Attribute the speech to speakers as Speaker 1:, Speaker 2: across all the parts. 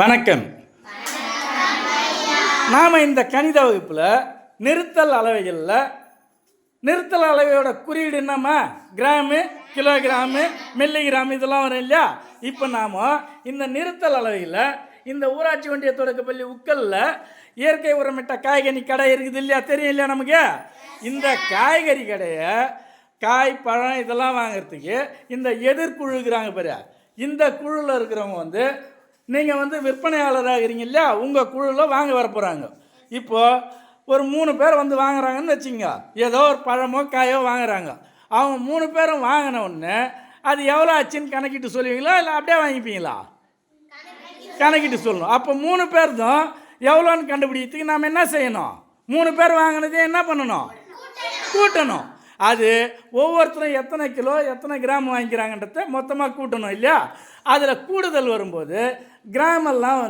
Speaker 1: வணக்கம். நாம் இந்த கணித வகுப்பில் நிறுத்தல் அளவையோட குறியீடு என்னம்மா? கிராமு, கிலோகிராமு, மில்லிகிராம் இதெல்லாம் வரும் இல்லையா? இப்போ நாம் இந்த நிறுத்தல் அளவையில் இந்த ஊராட்சி ஒன்றிய தொடக்கப்பள்ளி உக்கலில் இயற்கை உரமிட்ட காய்கறி கடை இருக்குது இல்லையா? தெரியும் இல்லையா நமக்கு? இந்த காய்கறி கடையை காய் பழம் இதெல்லாம் வாங்கிறதுக்கு இந்த எதிர்குழுகிறாங்க பாரு. இந்த குழுவில் இருக்கிறவங்க நீங்கள் விற்பனையாளராக இருக்கிறீங்க இல்லையா? உங்கள் குழுவில் வாங்க வர போகிறாங்க. இப்போது ஒரு 3 பேர் வாங்குறாங்கன்னு வச்சுங்க. ஏதோ ஒரு பழமோ காயோ வாங்குறாங்க. அவங்க 3 பேரும் வாங்கின உடனே அது எவ்வளோ ஆச்சுன்னு கணக்கிட்டு சொல்லுவீங்களா இல்லை அப்படியே வாங்கிப்பீங்களா? கணக்கிட்டு சொல்லணும். அப்போ 3 பேர் தான் எவ்வளோன்னு கண்டுபிடிக்கிறதுக்கு நாம் என்ன செய்யணும்? 3 பேர் வாங்கினதே என்ன பண்ணணும்? கூட்டணும். அது ஒவ்வொருத்தரும் எத்தனை கிலோ எத்தனை கிராம் வாங்கிக்கிறாங்கன்றத மொத்தமாக கூட்டணும் இல்லையா? அதில் கூடுதல் வரும்போது கிராமெல்லாம்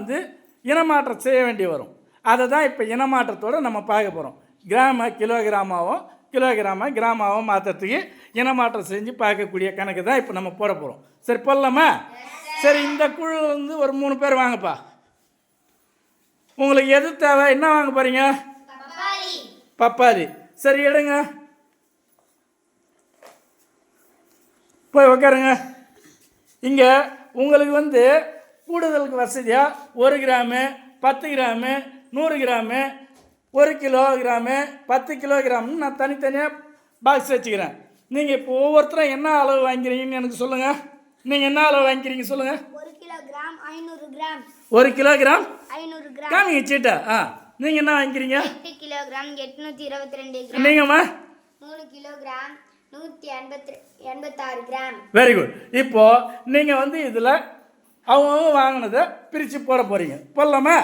Speaker 1: இனமாற்றம் செய்ய வேண்டி வரும். அதை தான் இப்போ இனமாற்றத்தோடு நம்ம பார்க்க போகிறோம். கிராம கிலோகிராம கிராமாவும் மாற்றத்துக்கு இனமாற்றம் செஞ்சு பார்க்கக்கூடிய கணக்கு தான் இப்போ நம்ம போட போகிறோம். சரி, போடலாமா? சரி, இந்த குழு ஒரு 3 பேர் வாங்கப்பா. உங்களுக்கு எது தேவை? என்ன வாங்க போகிறீங்க? பப்பாளி. சரி, எடுங்க, போய் உக்காருங்க. இங்கே உங்களுக்கு கூடுதலுக்கு வசதியாக 1 கிராமு, 10 கிராமு, 100 கிராமு, 1 கிலோகிராமு, 10 கிலோகிராம்னு நான் தனித்தனியாக பாக்ஸ் வச்சுக்கிறேன். நீங்கள் இப்போ ஒவ்வொருத்தரும் என்ன அளவு வாங்கிக்கிறீங்கன்னு எனக்கு சொல்லுங்கள். நீங்கள் என்ன அளவு வாங்கிக்கிறீங்க சொல்லுங்கள்.
Speaker 2: 1 கிலோகிராம் 500 கிராம்.
Speaker 1: 1 kilogram
Speaker 2: 500 gram.
Speaker 1: காமிங்க சீட்டா. நீங்கள் என்ன வாங்கிக்கிறீங்க?
Speaker 2: 8 கிலோகிராம் 822 கிராம்.
Speaker 1: நீங்கம்மா?
Speaker 2: 3 கிலோகிராம் 186 கிராம்.
Speaker 1: Very good. இப்போது நீங்கள் இதில் அவங்க வாங்கினதை பிரித்து போட போகிறீங்க. போடலாமா?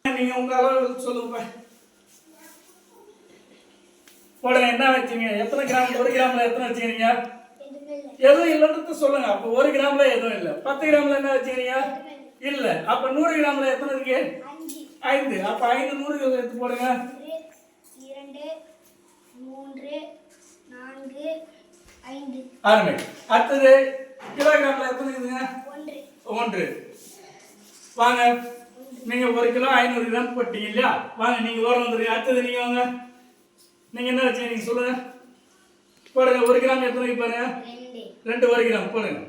Speaker 1: நீங்கள் உங்கள் அளவு சொல்லுங்க. போடுங்க. என்ன வச்சுங்க? எத்தனை கிராம்? 1 கிராமில் எத்தனை வச்சுக்கிறீங்க? எதுவும் இல்லைன்றது சொல்லுங்க. அப்போ 1 கிராமில் எதுவும் இல்லை. 10 கிராமில் என்ன வச்சுக்கிறீங்க? இல்லை. அப்போ 100 கிராமில் எத்தனை இருக்கு? 5. அப்போ 5 100 எடுத்து போடுங்க.
Speaker 2: 2 3 4 5.
Speaker 1: ஆரம்பி. அடுத்தது கிலோகிராமில் எத்தனை இருக்குதுங்க? 1. வாங்க, நீங்கள் 1 கிலோ 500 கிராம் போட்டீங்க இல்லையா? வாங்க, நீங்கள் ஓரம் வந்துருங்க. அடுத்தது நீங்கள் வாங்க. நீங்கள் என்ன வச்சுக்கிறீங்க சொல்லுங்கள். போடுங்க. 1 கிராம் எத்தனை பாருங்க? 2. 1 கிராம் போடுங்க.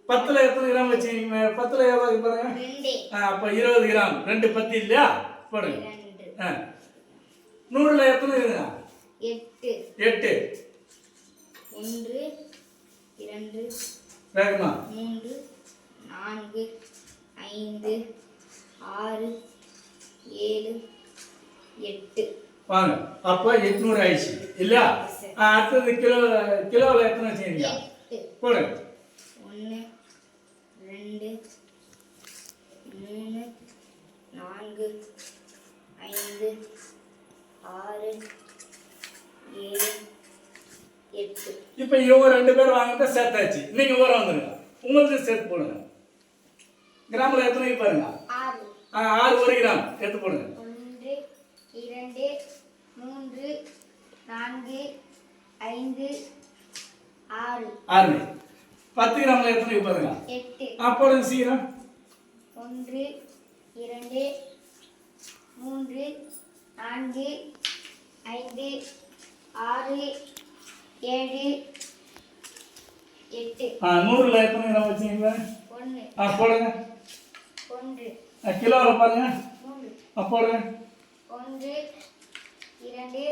Speaker 1: 10ல் எத்தனை கிராம் வச்சுக்கிறீங்க? 10ல் எவ்வளோ பாருங்க? அப்போ 20 கிராம். 2 10 இல்லையா? போடுங்க. 100ல் எத்தனை இருக்குங்க? 8.
Speaker 2: 1 2
Speaker 1: வேகமா
Speaker 2: 3 4 5 6 7 8.
Speaker 1: வாங்க. அப்போ 800 ஆயிடுச்சு இல்லையா? அடுத்தது கிலோவில் எத்தனை வச்சுக்கிறீங்க? போடுங்க.
Speaker 2: 1 2 3 4 5 6 7 8.
Speaker 1: இப்போ இவங்க 2 பேர் வாங்கிட்டு சேர்த்தாச்சு. நீங்கள் ஓரம் வந்துருங்க. உங்களுக்கு சேர்த்து போடுங்க. கிராமில் எத்தனை பாருங்க? 6. 1 கிராம் எடுத்து போடுங்க.
Speaker 2: 1 2 3 4 5 6.
Speaker 1: 6. 10 கிராமில் எத்தனை பாருங்க?
Speaker 2: 8.
Speaker 1: போடுங்க சீக்கிரம்.
Speaker 2: 1 2 3 4 5 6 7 8.
Speaker 1: 100ல் எத்தனை கிராம் வச்சுக்கீங்களா?
Speaker 2: 1.
Speaker 1: போடுங்க.
Speaker 2: 1.
Speaker 1: கிலோவில் பாருங்க.
Speaker 2: 3.
Speaker 1: போடுங்க.
Speaker 2: 1 2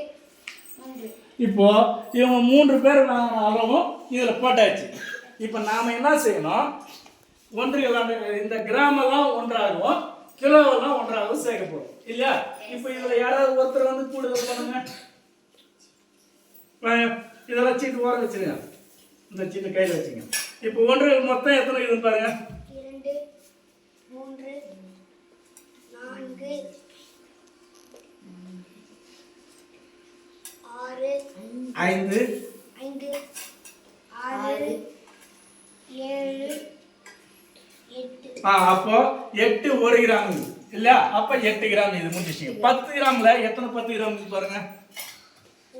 Speaker 2: 3.
Speaker 1: இப்போ இவங்க 3 பேர் அளவும் இதில் போட்டாச்சு. இப்போ நாம் என்ன செய்யணும்? இந்த கிராமெல்லாம் ஒன்றாகவும் கிலோவெல்லாம் ஒன்றாகவும் சேர்க்க போகிறோம் இல்லையா? இப்போ இதில் யாராவது ஒருத்தர் கூடுதல் பண்ணுங்க. இதெல்லாம் சீட்டு ஓரம் வச்சுருங்க. இந்த சீட்டு கையில் வச்சுங்க. இப்போ 1 மொத்தம் எத்தனை இருக்குதுன்னு பாருங்க.
Speaker 2: 2 3 4 6
Speaker 1: 5
Speaker 2: 5 6 7 8.
Speaker 1: அப்போ 8 1 கிராம் இல்லையா? அப்போ 8 கிராம் இது முடிச்சிங்க. 10 கிராமில் எத்தனை 10 கிராம் பாருங்க?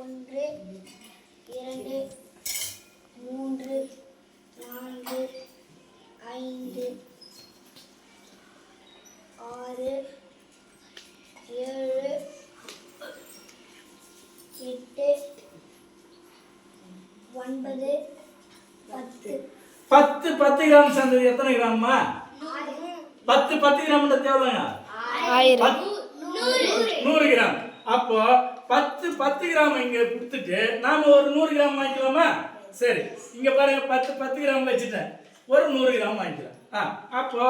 Speaker 2: 1 2 3 4 5 9 10
Speaker 1: 10 கிராம் சேர்ந்தது எத்தனை கிராம்மா? 10 கிராம்ன்றது எவ்வளோங்க? 100 கிராம். அப்போ 10 கிராம் இங்க கொடுத்துட்டு நாம ஒரு 100 கிராம் வாங்கிக்கலாமா? சரி, இங்க பாருங்க 10 கிராம் வச்சுட்டேன், ஒரு 100 கிராம் வாங்கிக்கலாம். அப்போ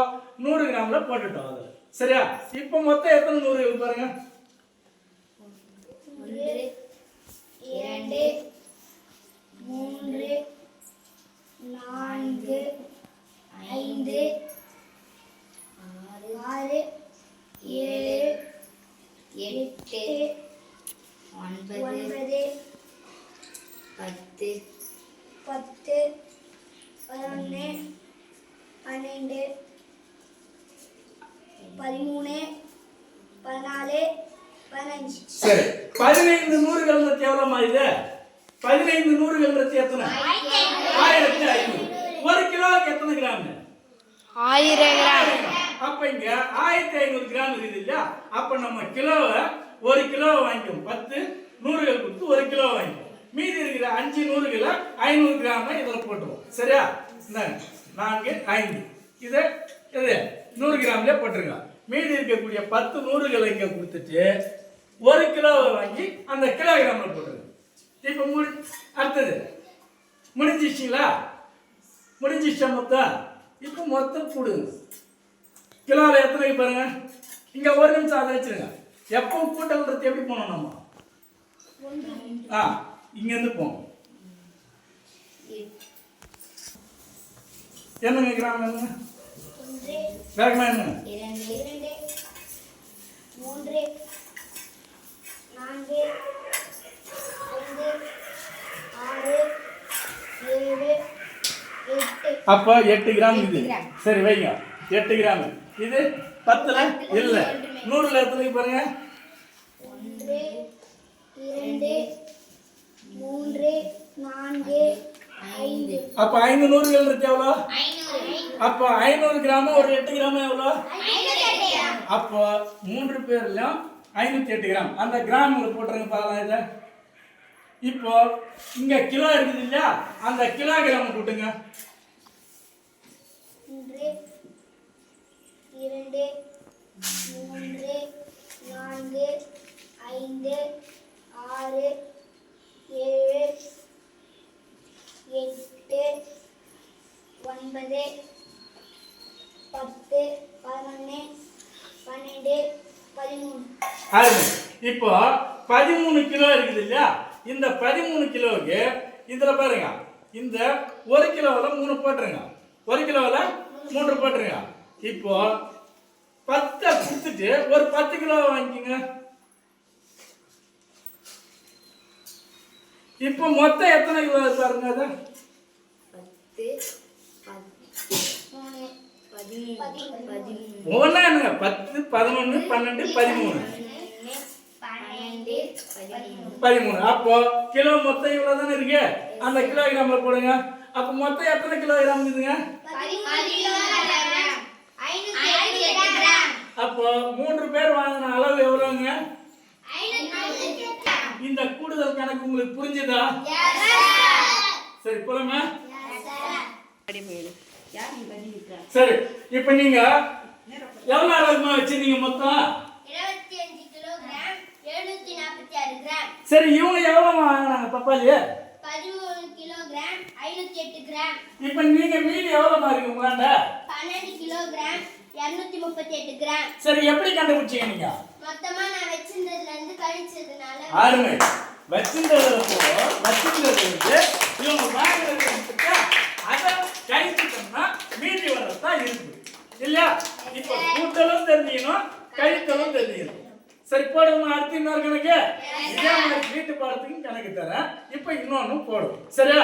Speaker 1: 100 கிராம்ல போட்டுட்டோம் அதுல. சரியா? இப்போ மொத்தம் எத்தனை 100 பாருங்க?
Speaker 2: 1 2 3 4 5 6 7 8 9 10 11 12 13 14 15.
Speaker 1: சரி, 15 100கள் எவ்வளோமா இது? 15 100கள் எத்தனை? 1500. ஒரு கிலோவுக்கு எத்தனை கிராம்?
Speaker 3: 1000 கிராம்.
Speaker 1: அப்ப இங்க 1500 கிராம் இருக்குது இல்லையா? அப்ப நம்ம கிலோவை ஒரு கிலோவை வாங்கிக்கும், 10 100கள் கொடுத்து ஒரு கிலோ வாங்கிக்கும். மீதி இருக்கிற 5 100களை 500 கிராம் இதுல போட்டுருவோம். சரியா? இந்தாங்க 4 5 இது 100 கிராம்ல போட்டுருங்க. மீதி இருக்கக்கூடிய 10 100களை இங்க கொடுத்துட்டு ஒரு கிலோவை வாங்கி அந்த கிலோகிராம்ல போட்டுருங்க. இப்ப அடுத்தது முடிஞ்சிச்சுங்களா? முடிஞ்சிச்சா மொத்தம்? இப்போ மொத்தம் கூடுங்க. கிலோவில் எத்தனை பாருங்க. இங்க ஒரு நிமிஷம் அதை வச்சிருங்க. எப்பவும் கூட்டல்ன்றது எப்படி போனோம் நம்ம? இங்க இருந்து போவோம். என்னங்க கிராம் என்னங்க? வேகமா என்னங்க?
Speaker 2: 2 3 4 5 6 7 8.
Speaker 1: அப்ப 8 கிராம் இது. சரி வைங்க. 8 கிராம். இது 10ல இல்ல. 100ல எத்தனை பாருங்க?
Speaker 2: 1 2 3 4 5.
Speaker 1: அப்ப 5 100கள் இருக்கு எவ்வளோ? 500. அப்ப 500 கிராம் ஒரு 8 கிராம் எவ்வளோ?
Speaker 2: 508.
Speaker 1: அப்போ 3 பேர்லயும் 508 கிராம். அந்த கிராம்ல போட்டுருங்க பார்க்கலாம் இதை. இப்போ இங்க கிலோ இருக்குது இல்லையா? அந்த கிலோகிராம் போட்டுங்க.
Speaker 2: 1 2 3 4 5 6 7 8 9 10 11 12 13.
Speaker 1: இப்போ 13 கிலோ இருக்குது இல்லையா? இந்த 13 கிலோவுக்கு இதுல பாருங்க, இந்த 1 கிலோவில் 3 போட்டுருங்க, 1 கிலோவில் 3 போட்டுருங்க. இப்போ 10 கொடுத்துட்டு ஒரு 10 கிலோ வாங்கிக்கோங்க. இப்போ மொத்தம் எத்தனை கிலோ பாருங்க? அது 10 என்னங்க? 10 11 12 13. 13. அப்போ கிலோ மொத்தம் இவ்வளவு தானே இருக்கு. அந்த கிலோகிராம்ல போடுங்க. அப்ப மொத்தம் எத்தனை கிலோகிராம் இருக்குதுங்க? அப்போ 3 பேர் வாங்கின அளவு எவ்வளவுங்க? இந்த கூடுதல் கணக்கு உங்களுக்கு புரிஞ்சுதா? சரி போலாமா? சரி, இப்ப நீங்க எவ்வளவு அளவுமா வச்சிருந்தீங்க மொத்தம்?
Speaker 2: 25 கிலோகிராம் 746 கிராம்.
Speaker 1: சரி, இவங்க எவ்வளவு வாங்கினாங்க பப்பாளி?
Speaker 2: 13 கிலோகிராம் 508 கிராம்.
Speaker 1: இப்ப நீங்க மீதி எவ்வளவு இருக்கு உங்களாண்ட?
Speaker 2: 12 கிலோகிராம் 238 கிராம்.
Speaker 1: சரி, எப்படி கண்டுபிடிச்சீங்க நீங்க?
Speaker 2: மொத்தமா நான் வச்சிருந்ததுல இருந்து கழிச்சதுனால
Speaker 1: அருமை. வச்சிருந்தது இவங்க வாங்குறது அதை கழிச்சுட்டோம்னா மீதி வரதான் இருக்கு இல்லையா? இப்ப கூட்டலும் தெரிஞ்சுக்கணும், கழித்தலும் தெரிஞ்சுக்கணும். சரி போடுவோம். அடுத்து இன்னொரு கணக்கு இதே மாதிரி வீட்டு பாடத்துக்கும் கணக்கு தரேன். இப்ப இன்னொன்னு போடும். சரியா?